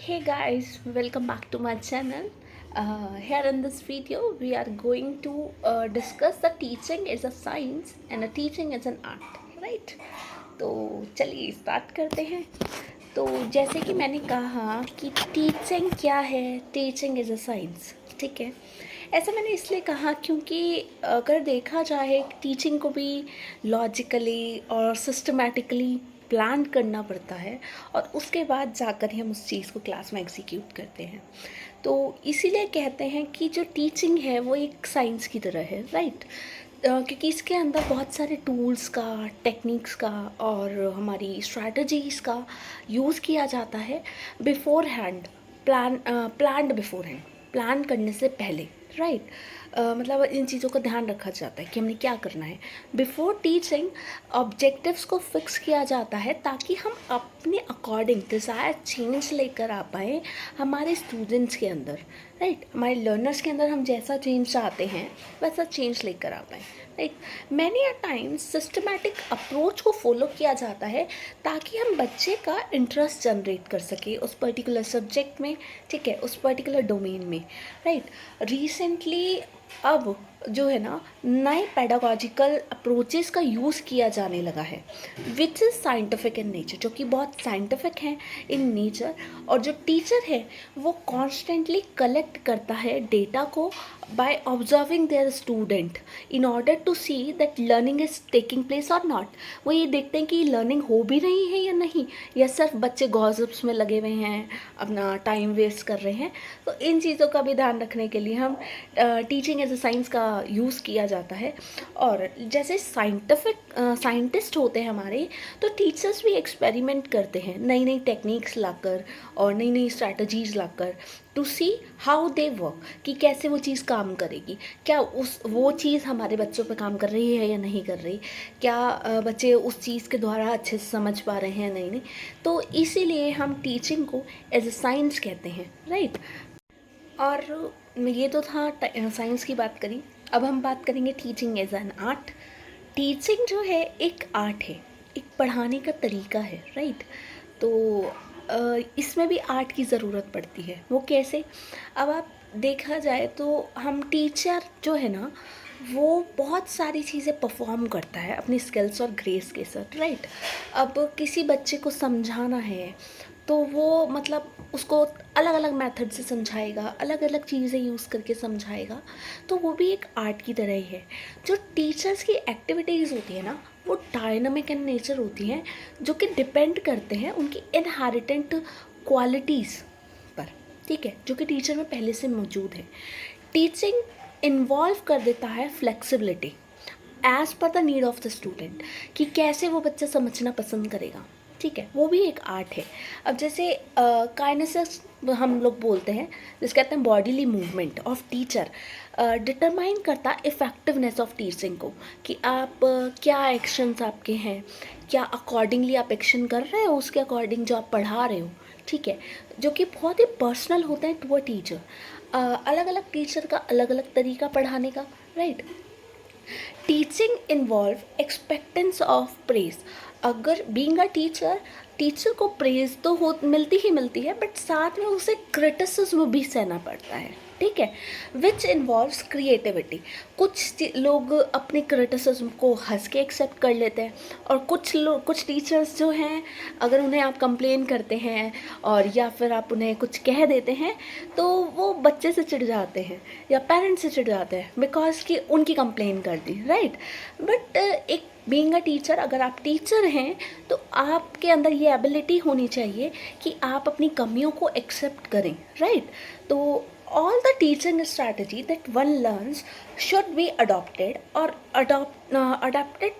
Hey guys, welcome back to my channel. Here in this video, we are going to discuss the teaching is a science and a teaching is an art, right? तो चलिए start करते हैं। तो जैसे कि मैंने कहा कि टीचिंग क्या है, टीचिंग इज़ अ साइंस, ठीक है। ऐसा मैंने इसलिए कहा क्योंकि अगर देखा जाए टीचिंग को भी लॉजिकली और सिस्टमैटिकली प्लान करना पड़ता है और उसके बाद जाकर ही हम उस चीज़ को क्लास में एग्जीक्यूट करते हैं। तो इसीलिए कहते हैं कि जो टीचिंग है वो एक साइंस की तरह है, राइट। क्योंकि इसके अंदर बहुत सारे टूल्स का, टेक्निक्स का और हमारी स्ट्रैटेजीज़ का यूज़ किया जाता है before hand, planned before hand, plan करने से पहले, राइट। मतलब इन चीज़ों का ध्यान रखा जाता है कि हमने क्या करना है। बिफोर टीचिंग ऑब्जेक्टिव्स को फिक्स किया जाता है ताकि हम अपने अकॉर्डिंग डिज़ायर चेंज लेकर आ पाए हमारे स्टूडेंट्स के अंदर, राइट। हमारे लर्नर्स के अंदर हम जैसा चेंज चाहते हैं वैसा चेंज लेकर आ पाए, right. Many a times systematic approach को फॉलो किया जाता है ताकि हम बच्चे का इंटरेस्ट जनरेट कर सके उस पर्टिकुलर सब्जेक्ट में, ठीक है, उस पर्टिकुलर डोमेन में, राइट। रिसेंटली अब जो है ना, नए पेडागॉजिकल अप्रोचेस का यूज़ किया जाने लगा है which is scientific in nature, जो कि बहुत साइंटिफिक है इन नेचर। और जो टीचर है वो कॉन्स्टेंटली कलेक्ट करता है डेटा को by observing their student in order to see that learning is taking place or not। वो ये देखते हैं कि लर्निंग हो भी रही है या नहीं, या सिर्फ बच्चे गॉसिप्स में लगे हुए हैं, अपना टाइम वेस्ट कर रहे हैं। तो इन चीज़ों का भी ध्यान रखने के लिए हम टीचिंग एज ए साइंस का यूज़ किया जाता है। और जैसे साइंटिस्ट होते हैं हमारे, तो टीचर्स भी एक्सपेरिमेंट करते हैं नई नई टेक्निक्स लाकर और नई नई स्ट्रैटेजीज लाकर to see how they work, कि कैसे वो चीज़ काम करेगी, क्या वो चीज़ हमारे बच्चों पे काम कर रही है या नहीं कर रही, क्या बच्चे उस चीज़ के द्वारा अच्छे से समझ पा रहे हैं, नहीं। तो इसीलिए हम टीचिंग को एज ए साइंस कहते हैं, राइट। और ये तो था साइंस की बात करी। अब हम बात करेंगे teaching as an art. Teaching जो है एक आर्ट है, एक पढ़ाने का तरीका है, राइट। तो इसमें भी आर्ट की ज़रूरत पड़ती है। वो कैसे? अब आप देखा जाए तो हम टीचर जो है ना, वो बहुत सारी चीज़ें परफॉर्म करता है अपनी स्किल्स और ग्रेस के साथ, राइट। अब किसी बच्चे को समझाना है तो वो मतलब उसको अलग अलग मेथड से समझाएगा, अलग अलग चीज़ें यूज़ करके समझाएगा। तो वो भी एक आर्ट की तरह ही है। जो टीचर्स की एक्टिविटीज़ होती है ना, वो डायनामिक इन नेचर होती हैं, जो कि डिपेंड करते हैं उनकी इनहेरिटेंट क्वालिटीज़ पर, ठीक है, जो कि टीचर में पहले से मौजूद है। टीचिंग इन्वॉल्व कर देता है flexibility as per the need of the student, कि कैसे वो बच्चा समझना पसंद करेगा, ठीक है। वो भी एक आर्ट है। अब जैसे काइनेसिस हम लोग बोलते हैं, जिसे कहते हैं bodily movement of teacher, determine करता इफ़ेक्टिवनेस ऑफ टीचिंग को, कि आप क्या एक्शंस आपके हैं, क्या अकॉर्डिंगली आप एक्शन कर रहे हो उसके अकॉर्डिंग जो आप पढ़ा रहे हो, ठीक है। जो कि बहुत ही पर्सनल होता है टू अ टीचर। अलग अलग टीचर का अलग अलग तरीका पढ़ाने का, right. Teaching involve expectance of praise. अगर बीइंग अ टीचर, टीचर को प्रेज तो हो मिलती ही मिलती है, बट साथ में उसे क्रिटिसिज्म भी सहना पड़ता है, ठीक है। Which involves creativity. कुछ लोग अपने क्रिटिसिज्म को हंस के एक्सेप्ट कर लेते हैं, और कुछ टीचर्स जो हैं, अगर उन्हें आप कंप्लेन करते हैं और या फिर आप उन्हें कुछ कह देते हैं, तो वो बच्चे से चिढ़ जाते हैं या पेरेंट्स से चिढ़ जाते हैं बिकॉज कि उनकी कंप्लेन कर दी, राइट। बट एक बीइंग अ टीचर, अगर आप टीचर हैं तो आपके अंदर ये एबिलिटी होनी चाहिए कि आप अपनी कमियों को एक्सेप्ट करें, राइट। तो all the teaching strategy that one learns should be adapted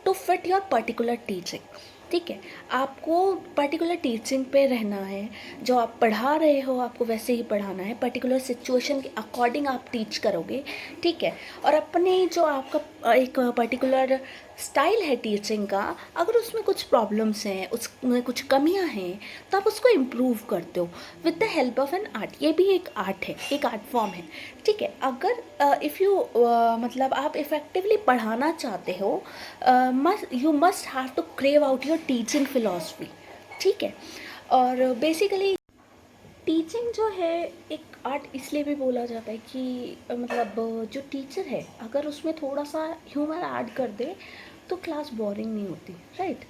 to fit your particular teaching, ठीक है। आपको पर्टिकुलर टीचिंग पे रहना है, जो आप पढ़ा रहे हो आपको वैसे ही पढ़ाना है, पर्टिकुलर सिचुएशन के अकॉर्डिंग आप टीच करोगे, ठीक है। और अपने जो आपका एक पर्टिकुलर स्टाइल है टीचिंग का, अगर उसमें कुछ प्रॉब्लम्स हैं, उसमें कुछ कमियां हैं, तो आप उसको इम्प्रूव करते हो with the help of an art. ये भी एक आर्ट है, एक आर्ट फॉर्म है, ठीक है। अगर इफ़ यू मतलब आप इफ़ेक्टिवली पढ़ाना चाहते हो, you must have to crave out your teaching philosophy, ठीक है। और बेसिकली टीचिंग जो है एक आर्ट इसलिए भी बोला जाता है कि मतलब जो टीचर है अगर उसमें थोड़ा सा ह्यूमर ऐड कर दे तो क्लास बोरिंग नहीं होती, राइट।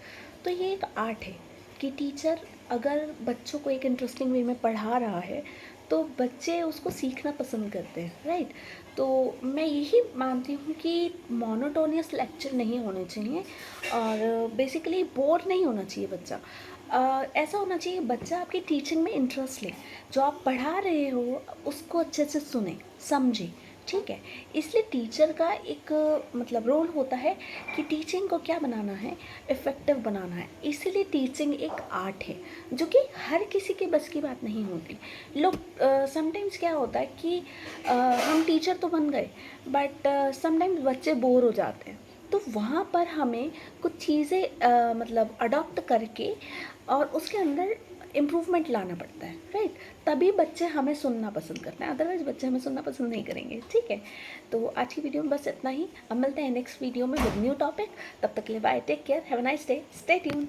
तो ये एक आर्ट है कि टीचर अगर बच्चों को एक इंटरेस्टिंग वे में पढ़ा रहा है तो बच्चे उसको सीखना पसंद करते हैं, राइट। तो मैं यही मानती हूँ कि मोनोटोनियस लेक्चर नहीं होने चाहिए और बेसिकली बोर नहीं होना चाहिए बच्चा। ऐसा होना चाहिए बच्चा आपकी टीचिंग में इंटरेस्ट ले, जो आप पढ़ा रहे हो उसको अच्छे से सुने समझे, ठीक है। इसलिए टीचर का एक मतलब रोल होता है कि टीचिंग को क्या बनाना है, इफ़ेक्टिव बनाना है। इसीलिए टीचिंग एक आर्ट है जो कि हर किसी के बस की बात नहीं होती। लोग समटाइम्स क्या होता है कि हम टीचर तो बन गए बट समटाइम्स बच्चे बोर हो जाते हैं, तो वहाँ पर हमें कुछ चीज़ें मतलब अडॉप्ट करके और उसके अंदर इम्प्रूवमेंट लाना पड़ता है, राइट। तभी बच्चे हमें सुनना पसंद करते हैं, अदरवाइज़ बच्चे हमें सुनना पसंद नहीं करेंगे, ठीक है। तो आज की वीडियो में बस इतना ही। अब मिलते हैं नेक्स्ट वीडियो में विद न्यू टॉपिक। तब तक के लिए bye, take care, have a nice day, stay tune.